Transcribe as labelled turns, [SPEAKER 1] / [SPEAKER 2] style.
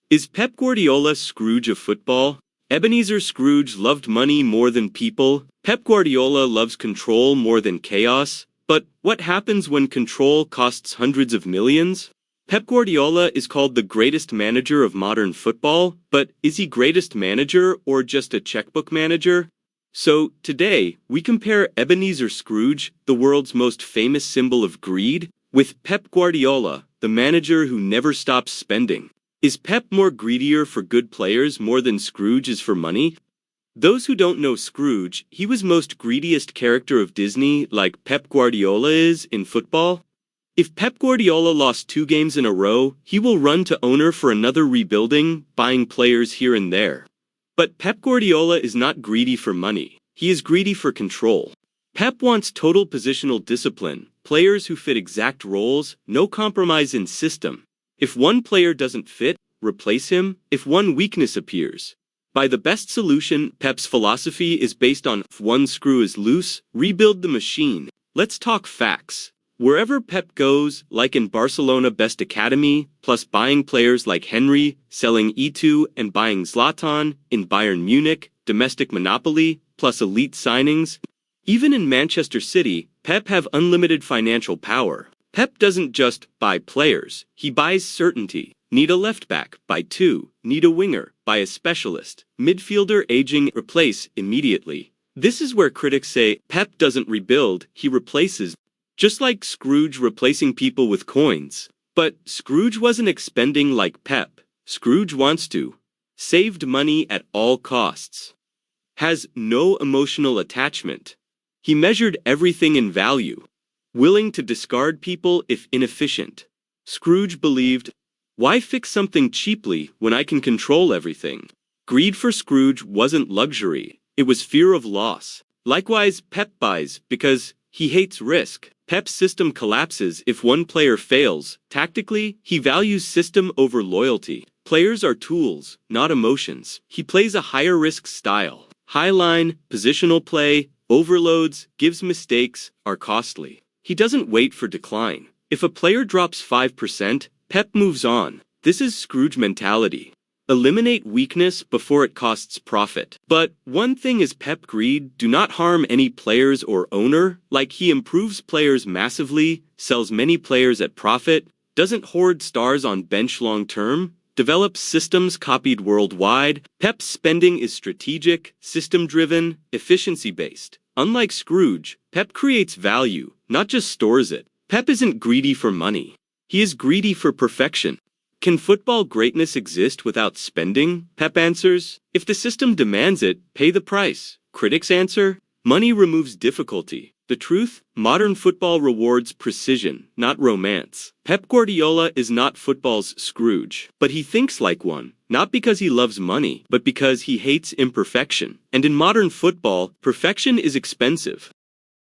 [SPEAKER 1] Is Pep Guardiola Scrooge of football? Ebenezer Scrooge loved money more than people. Pep Guardiola loves control more than chaos. But what happens when control costs hundreds of millions? Pep Guardiola is called the greatest manager of modern football, but is he greatest manager or just a checkbook manager? So, today, we compare Ebenezer Scrooge, the world's most famous symbol of greed, with Pep Guardiola, the manager who never stops spending. Is Pep more greedier for good players more than Scrooge is for money? Those who don't know Scrooge, he was most greediest character of Disney like Pep Guardiola is in football. If Pep Guardiola lost 2 games in a row, he will run to owner for another rebuilding, buying players here and there. But Pep Guardiola is not greedy for money. He is greedy for control. Pep wants total positional discipline, players who fit exact roles, no compromise in system. If one player doesn't fit, replace him. If one weakness appears. By the best solution, Pep's philosophy is based on if one screw is loose, rebuild the machine. Let's talk facts. Wherever Pep goes, like in Barcelona best academy, plus buying players like Henry, selling E2 and buying Zlatan, in Bayern Munich, domestic monopoly, plus elite signings. Even in Manchester City, Pep have unlimited financial power. Pep doesn't just buy players, he buys certainty. Need a left back, buy 2. Need a winger, buy a specialist. Midfielder aging, replace immediately. This is where critics say Pep doesn't rebuild, he replaces. Just like Scrooge replacing people with coins. But Scrooge wasn't expending like Pep. Scrooge wants to. Saved money at all costs. Has no emotional attachment. He measured everything in value. Willing to discard people if inefficient. Scrooge believed, why fix something cheaply when I can control everything? Greed for Scrooge wasn't luxury, it was fear of loss. Likewise, Pep buys because he hates risk. Pep's system collapses if one player fails. Tactically, he values system over loyalty. Players are tools, not emotions. He plays a higher risk style. High line, positional play, overloads, gives mistakes, are costly. He doesn't wait for decline. If a player drops 5%, Pep moves on. This is Scrooge mentality. Eliminate weakness before it costs profit. But one thing is Pep greed, do not harm any players or owner, like he improves players massively, sells many players at profit, doesn't hoard stars on bench long term, develops systems copied worldwide. Pep's spending is strategic, system-driven, efficiency-based. Unlike Scrooge, Pep creates value, not just stores it. Pep isn't greedy for money. He is greedy for perfection. Can football greatness exist without spending? Pep answers, if the system demands it, pay the price. Critics answer, money removes difficulty. The truth, modern football rewards precision, not romance. Pep Guardiola is not football's Scrooge, but he thinks like one, not because he loves money, but because he hates imperfection. And in modern football, perfection is expensive.